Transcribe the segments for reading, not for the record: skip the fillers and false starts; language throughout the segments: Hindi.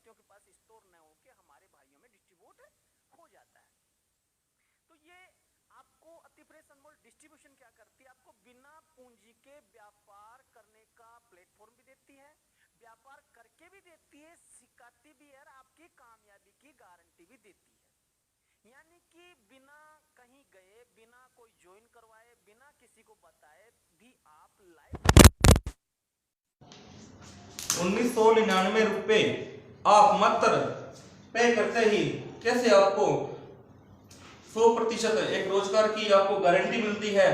भारतीयों के पास स्टोर न हो के हमारे भाइयों में डिस्ट्रीब्यूट हो जाता है। तो ये आपको अति फ्रेश अनमोल डिस्ट्रीब्यूशन क्या करती है, आपको बिना पूंजी के व्यापार करने का प्लेटफॉर्म भी देती है, व्यापार करके भी देती है, सिखाती भी है, आपकी कामयाबी की गारंटी भी देती है। यानी कि बिना कहीं गए, बिना कोई ज्वाइन करवाए, बिना किसी को बताए भी आप लाइव 1999 रुपए आप मात्र पे करते ही कैसे आपको 100% एक रोजगार की आपको गारंटी मिलती है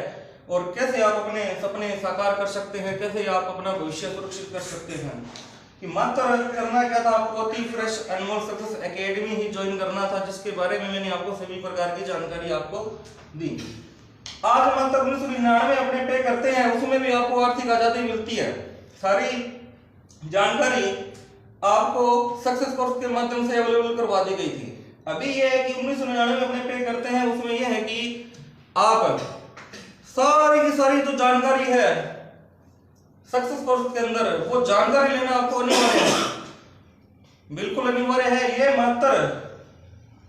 और कैसे आप अपने सपने साकार कर सकते हैं, कैसे आप अपना भविष्य सुरक्षित कर सकते हैं। कि मात्र करना क्या था, आपको अति फ्रेश अनमोल सक्सेस एकेडमी ही ज्वाइन करना था, जिसके बारे में मैंने आपको सभी प्रकार की जानकारी आपको दी। आज मात्र 1999 अपने पे करते हैं, उसमें भी आपको आर्थिक आजादी मिलती है। सारी जानकारी आपको सक्सेस कोर्स के माध्यम से अवेलेबल करवा दी गई थी। अभी यह है कि 1999 में अपने पे करते हैं, उसमें यह है कि आप सारी की सारी जो जानकारी है सक्सेस कोर्स के अंदर, वो जानकारी लेना आपको अनिवार्य है, बिल्कुल अनिवार्य है। ये मात्र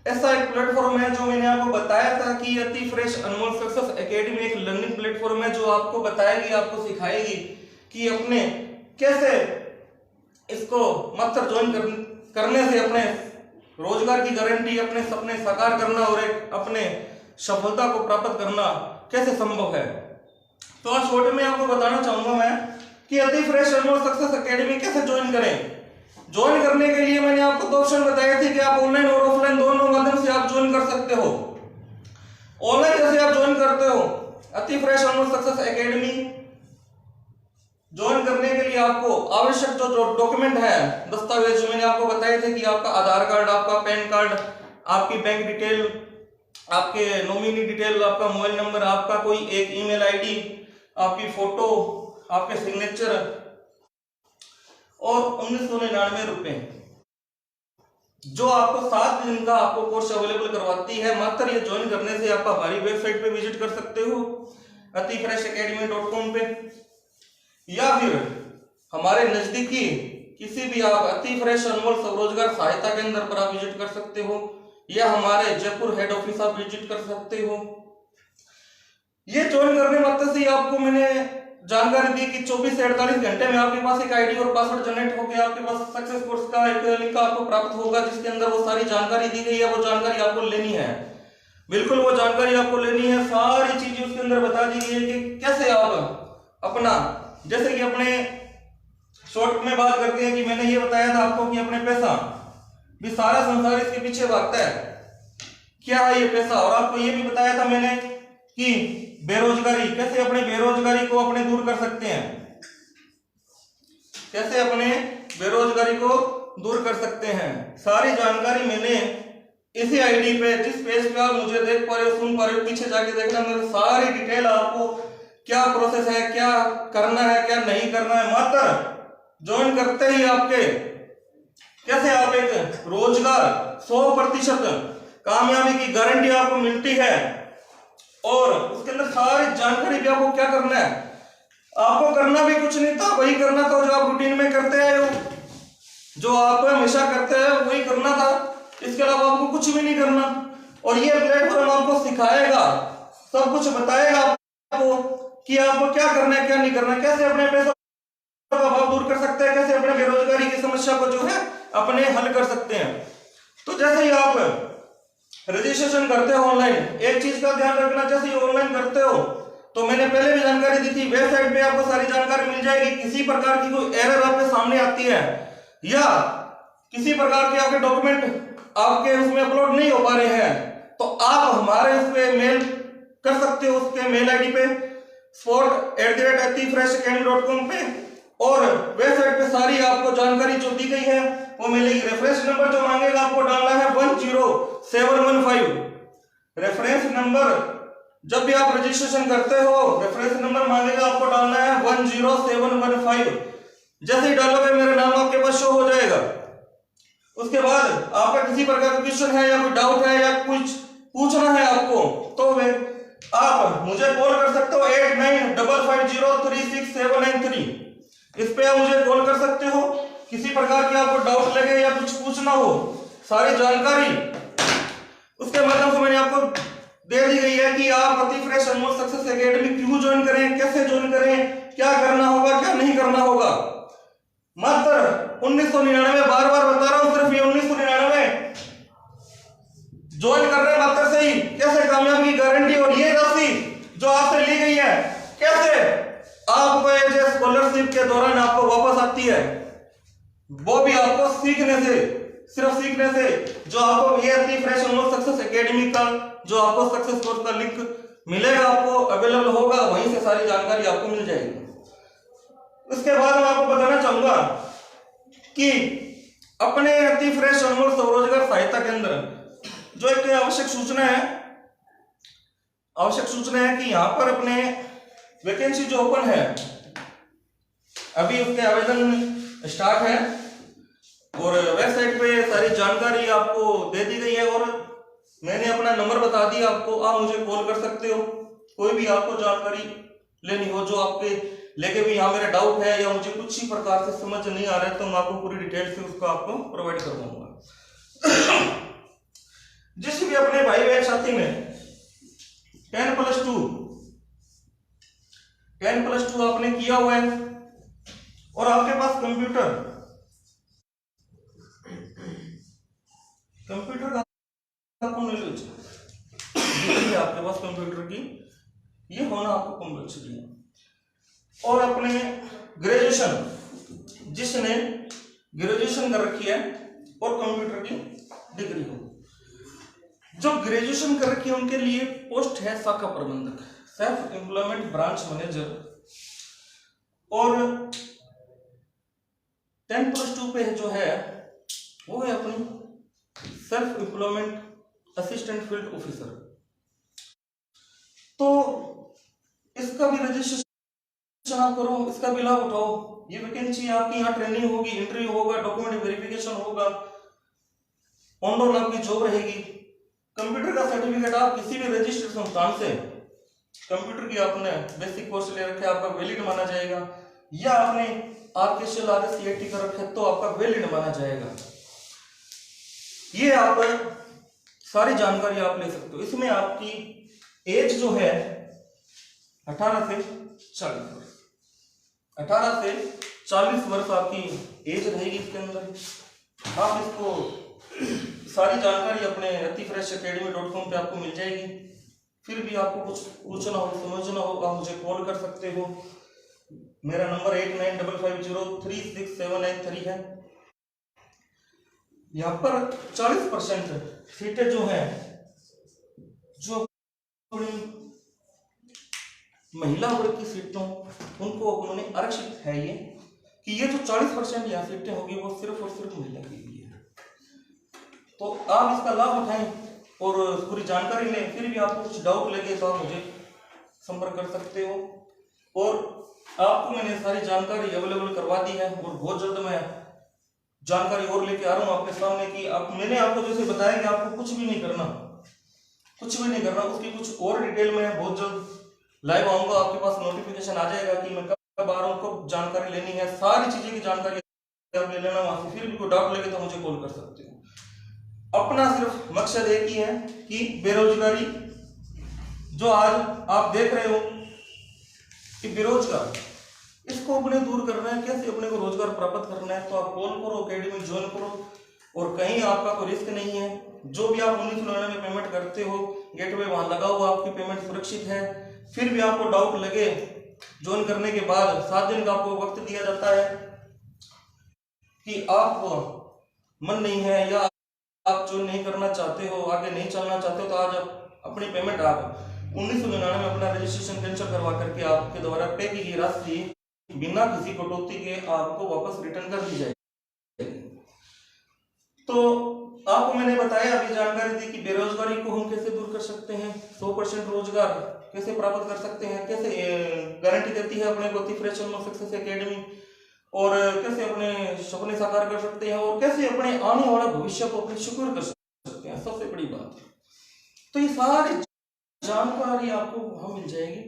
ऐसा एक प्लेटफॉर्म है जो मैंने आपको बताया था कि अति फ्रेश अनमोल सक्सेस एकेडमी एक लर्निंग प्लेटफॉर्म है जो आपको बताएगी, आपको सिखाएगी कि अपने कैसे इसको मात्र ज्वाइन करने से अपने रोजगार की गारंटी, अपने सपने साकार करना और एक अपने सफलता को प्राप्त करना कैसे संभव है। तो आज शॉर्ट में आपको बताना चाहूंगा मैं कि अति फ्रेश अनमोल सक्सेस एकेडमी कैसे ज्वाइन करें। ज्वाइन करने के लिए मैंने आपको दो ऑप्शन बताए थे कि आप ऑनलाइन और ऑफलाइन दोनों माध्यम से आप ज्वाइन कर सकते हो। ऑनलाइन जैसे आप ज्वाइन करते हो अति फ्रेश अनमोल सक्सेस एकेडमी, ज्वाइन करने के लिए आपको आवश्यक जो डॉक्यूमेंट है, दस्तावेज जो मैंने आपको बताए थे कि आपका आधार कार्ड, आपका पैन कार्ड, आपकी बैंक डिटेल, आपके नॉमिनी डिटेल, आपका मोबाइल नंबर, आपका कोई एक ईमेल आईडी, आपकी फोटो, आपके सिग्नेचर और 1999 रुपए जो आपको 7 दिन का आपको कोर्स अवेलेबल करवाती है। मात्र ये ज्वाइन करने से आप हमारी वेबसाइट पे विजिट कर सकते हो atifreshacademy.com पे, या फिर हमारे नजदीकी किसी भी आप अति फ्रेश अनमोल स्वरोजगार सहायता केंद्र पर आप विजिट कर सकते हो, या हमारे जयपुर हेड ऑफिस आप विजिट कर सकते हो। ये ज्वाइन करने मात्र से आपको मैंने जानकारी दी कि 24 से 48 घंटे में आपके पास एक आईडी और पासवर्ड जनरेट होकर आपके पास सक्सेस कोर्स का एक लिंक आपको प्राप्त होगा, जिसके अंदर वो सारी जानकारी दी गई है। वो जानकारी आपको लेनी है, बिल्कुल वो जानकारी आपको लेनी है। सारी चीजें उसके अंदर बता दी गई है कि कैसे आप अपना, जैसे कि अपने शॉर्ट में बात करते हैं कि मैंने ये बताया था आपको कि अपने पैसा भी सारा संसार इसके पीछे भागता है, क्या है ये पैसा। और आपको ये भी बताया था मैंने कि बेरोजगारी, कैसे अपने बेरोजगारी को अपने दूर कर सकते हैं, कैसे अपने बेरोजगारी को दूर कर सकते हैं। सारी जानकारी मैंने इसी आईडी पे, जिस पेज पे आप मुझे देख पा रहे हो, सुन पा रहे हो, पीछे जाके देखना, मेरी सारी डिटेल आपको क्या प्रोसेस है, क्या करना है, क्या नहीं करना है। मात्र ज्वाइन करते ही आपके कैसे आप एक रोजगार 100% कामयाबी की गारंटी आपको मिलती है। और उसके अंदर सारी जानकारी भी आपको क्या करना है, आपको करना भी कुछ नहीं था, वही करना था जो आप रूटीन में करते हैं, जो आप हमेशा करते हैं वही करना था। इसके अलावा आपको कुछ भी नहीं करना। और ये प्लेटफॉर्म आपको सिखाएगा, सब कुछ बताएगा आपको कि आपको क्या करना है, क्या नहीं करना, कैसे अपने पैसे का अभाव दूर कर सकते हैं, कैसे अपने बेरोजगारी की समस्या को जो है अपने हल कर सकते हैं। तो जैसे ही आप रजिस्ट्रेशन करते हो ऑनलाइन, एक चीज का ध्यान रखना, जैसे ही ऑनलाइन करते हो तो मैंने पहले भी जानकारी दी थी, वेबसाइट पे आपको सारी जानकारी मिल जाएगी। किसी प्रकार की कोई एरर आपके सामने आती है या किसी प्रकार के आपके डॉक्यूमेंट आपके उसमें अपलोड नहीं हो पा रहे हैं, तो आप हमारे उस पे मेल कर सकते हो, उसके मेल आईडी पे support@atifreshacademy.com पे, और वेबसाइट पे सारी आपको जानकारी जो दी गई है वो मिलेगी। रेफरेंस नंबर जो मांगेगा आपको डालना है 10715। रेफरेंस नंबर जब भी आप रजिस्ट्रेशन करते हो, रेफरेंस नंबर मांगेगा आपको डालना है 10715। जैसे ही डालोगे मेरा नाम आपके पास शो हो जाएगा। उसके बाद आपका किसी प्रकार का क्वेश्चन है या कोई डाउट है या कुछ पूछना है आपको, तो आप मुझे कॉल कर सकते हो 8955036793। इस पे आप मुझे कॉल कर सकते हो। किसी प्रकार की आपको डाउट लगे या कुछ पूछना हो, सारी जानकारी उसके माध्यम से मैंने आपको दे दी गई है कि आप अति फ्रेश अनमोल सक्सेस एकेडमी क्यों ज्वाइन करें, कैसे ज्वाइन करें, क्या करना होगा, क्या नहीं करना होगा। मात्र 1999, बार बार बता रहा हूं, सिर्फ ये 1999 ज्वाइन कर रहे हैं मात्र से ही कैसे कामयाबी की गारंटी, और ये राशि जो आपसे ली गई है कैसे आपको ये स्कॉलरशिप के दौरान आपको वापस आती है, वो भी आपको सीखने से, सिर्फ सीखने से। जो आपको ये अति फ्रेश अनमोल सक्सेस एकेडमी का जो आपको सक्सेस कोर्स का लिंक मिलेगा, आपको अवेलेबल होगा, वहीं से सारी जानकारी आपको मिल जाएगी। उसके बाद मैं आपको बताना चाहूंगा कि अपने अति फ्रेश अनमोल स्वरोजगार सहायता केंद्र जो एक आवश्यक सूचना है कि यहाँ पर अपने वैकेंसी जो ओपन है अभी उसके आवेदन स्टार्ट है, और वेबसाइट पे सारी जानकारी आपको दे दी गई है, और मैंने अपना नंबर बता दिया आपको, आप मुझे कॉल कर सकते हो। कोई भी आपको जानकारी लेनी हो, जो आपके लेके भी यहाँ मेरा डाउट है या मुझे कुछ ही प्रकार से समझ नहीं आ रहा है, तो मैं आपको पूरी डिटेल से उसको आपको प्रोवाइड करवाऊंगा। जिस भी अपने भाई बहन साथी में 10+2 आपने किया हुआ है और आपके पास कंप्यूटर का आपको नॉलेज है, आपके पास कंप्यूटर की ये होना आपको कंपल्सरी है, और अपने ग्रेजुएशन, जिसने ग्रेजुएशन कर रखी है और कंप्यूटर की डिग्री हो, जो ग्रेजुएशन कर रखी है उनके लिए पोस्ट है शाखा प्रबंधक, सेल्फ एम्प्लॉयमेंट ब्रांच मैनेजर, और 10+2 पे जो है वो है अपनी self employment assistant field officer. तो इसका भी रजिस्ट्रेशन आप करो, इसका भी लाभ उठाओ। ये वैकेंसी आपकी यहाँ ट्रेनिंग होगी, इंटरव्यू होगा, डॉक्यूमेंट वेरिफिकेशन होगा, ऑन रोल आपकी जॉब रहेगी। कंप्यूटर का सर्टिफिकेट आप किसी भी रजिस्टर्ड संस्थान से कंप्यूटर की आपने बेसिक कोर्स ले रखे आपका वैलिड माना जाएगा, या आपने आरकेएसएल आरएससीआईटी कर रखे तो आपका वैलिड माना जाएगा। ये आप सारी जानकारी आप ले सकते हो। इसमें आपकी एज जो है 18 से 40 वर्ष, 18 से 40 वर्ष आपकी एज रहेगी इसके अंदर। आप इसको सारी जानकारी अपने atifreshacademy.com पे आपको मिल जाएगी। फिर भी आपको कुछ पूछना हो, समझना हो, आप मुझे कॉल कर सकते हो। मेरा नंबर 8955036783 है। यहाँ पर 40% सीटें जो हैं, जो महिला वर्ग की सीटों उनको उन्होंने आरक्षित है, ये कि ये जो 40% यहाँ सीटें होगी वो सिर्फ और सिर्फ महिला के लिए है। तो आप इसका लाभ उठाएं और पूरी जानकारी लें। फिर भी आपको कुछ डाउट लगे तो आप मुझे संपर्क कर सकते हो, और आपको मैंने सारी जानकारी अवेलेबल करवा दी है, और बहुत जल्द मैं जानकारी और लेके आ रहा हूँ आपके सामने कि मैंने आपको जैसे बताया कि आपको कुछ भी नहीं करना, उसकी कुछ और डिटेल में बहुत जल्द लाइव आऊंगा, आपके पास नोटिफिकेशन आ जाएगा कि मैं कब आ रहा हूँ, कब जानकारी लेनी है, सारी चीजें की जानकारी आप ले लेना वहां से। फिर भी कोई डाउट लगे तो मुझे कॉल कर सकते हो। अपना सिर्फ मकसद एक ही है कि बेरोजगारी जो आज आप देख रहे हो कि बेरोजगार, इसको अपने दूर करना है, कैसे अपने को रोजगार प्राप्त करना है। तो आप कॉल करो, अकेडमी ज्वाइन करो, और कहीं आपका कोई रिस्क नहीं है। जो भी आप 1999 में पेमेंट करते हो, गेटवे वहां लगा हुआ, आपकी पेमेंट सुरक्षित है। फिर भी आपको डाउट लगे, ज्वाइन करने के बाद 7 दिन का आपको वक्त दिया जाता है कि आप मन नहीं है या आप जो नहीं करना चाहते हो, आगे नहीं चलना चाहते हो, तो आज आप अपनी पेमेंट आप 1999 में अपना रजिस्ट्रेशन कैंसिल करवा करके आपके द्वारा पे की गई राशि बिना किसी कटौती के आपको वापस रिटर्न कर दी जाएगी। तो आपको मैंने बताया, अभी जानकारी दी कि बेरोजगारी को हम कैसे दूर कर सकते हैं, 100% रोजगार कैसे प्राप्त कर सकते हैं, कैसे गारंटी देती है अपने को अति फ्रेश अनमोल सक्सेस एकेडमी, और कैसे अपने सपने साकार कर सकते हैं, और कैसे अपने आने वाला भविष्य को अपने सिक्योर कर सकते हैं, सबसे बड़ी बात। तो ये सारी जानकारी आपको वहां मिल जाएगी।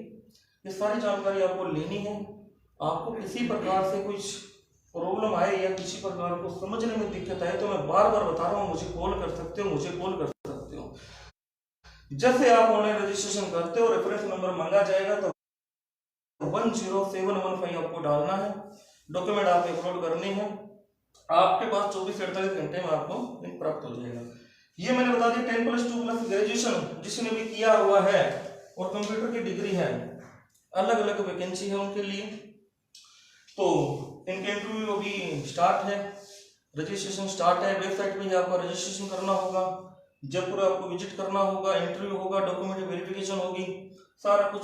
ये सारी जानकारी आपको लेनी है। आपको किसी प्रकार से कुछ प्रॉब्लम आए या किसी प्रकार को समझने में दिक्कत आए तो मैं बार बार बता रहा हूँ, मुझे कॉल कर सकते हो, मुझे कॉल कर सकते हो। जैसे आप ऑनलाइन रजिस्ट्रेशन करते हो रेफरेंस नंबर मांगा जाएगा तो 10715 आपको डालना है, डॉक्यूमेंट आप अपलोड करने हैं, आपके पास 24 से 48 घंटे में आपको लिंक प्राप्त हो जाएगा। ये मैंने बता दिया 10+2+ ग्रेजुएशन जिसने भी किया हुआ है और कंप्यूटर की डिग्री है, अलग अलग वैकेंसी है उनके लिए। तो इनके इंटरव्यू अभी स्टार्ट है, रजिस्ट्रेशन स्टार्ट है, वेबसाइट पे आपको रजिस्ट्रेशन करना होगा, जयपुर आपको विजिट करना होगा, इंटरव्यू होगा, डॉक्यूमेंट वेरिफिकेशन होगी, सारा कुछ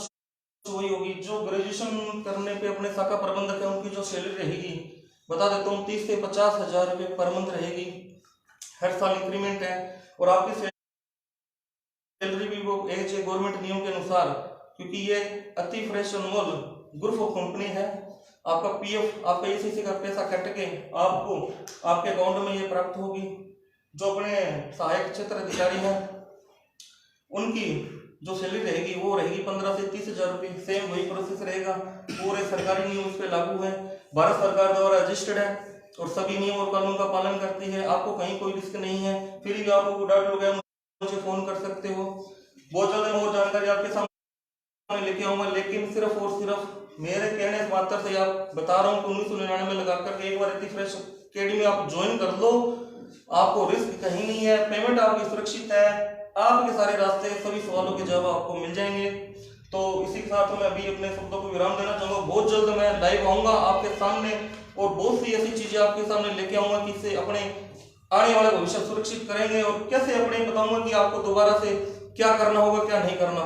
वही होगी। जो ग्रेजुएशन करने पे अपने शाखा प्रबंधक है उनकी जो सैलरी रहेगी बता देता हूँ 30 से 50 हजार रुपये पर मंथ रहेगी, हर साल इंक्रीमेंट है। और आपकी सैलरी भी वो एज गवर्नमेंट नियम के अनुसार, क्योंकि ये अति fresh Anmol group of company है, आपका पीएफ आपका एसीसी का पैसा कट के आपको आपके अकाउंट में ये प्राप्त होगी। जो अपने सहायक क्षेत्र अधिकारी हैं उनकी जो सैलरी रहेगी वो रहेगी 15 से 30 हजार रुपये, सेम वही प्रोसेस रहेगा, पूरे सरकारी नियम इस पे लागू है, भारत सरकार द्वारा रजिस्टर्ड है और सभी नियम और कानून का पालन करती है। आपको कहीं कोई रिस्क नहीं है, फिर भी आपको डाउट हो गया मुझे फोन कर सकते हो, बहुत जल्द मैं और जानकारी आपके सामने लेके आऊंगा। लेकिन सिर्फ और सिर्फ मेरे कहने से मात्र से आप बता रहा हूँ कि 1999 में लगा करके एक बार अति फ्रेश अकेडमी आप ज्वाइन कर लो, आपको रिस्क कहीं नहीं है, पेमेंट आपकी सुरक्षित है, आपके सारे रास्ते सभी सवालों के जवाब आपको मिल जाएंगे। तो इसी के साथ मैं अभी अपने शब्दों को विराम देना चाहूंगा। बहुत जल्द मैं लाइव आऊंगा आपके सामने और बहुत सी ऐसी चीजें आपके सामने लेके आऊंगा कि इससे अपने आने वाला भविष्य सुरक्षित करेंगे और कैसे अपने बताऊंगा कि आपको दोबारा से क्या करना होगा क्या नहीं करना।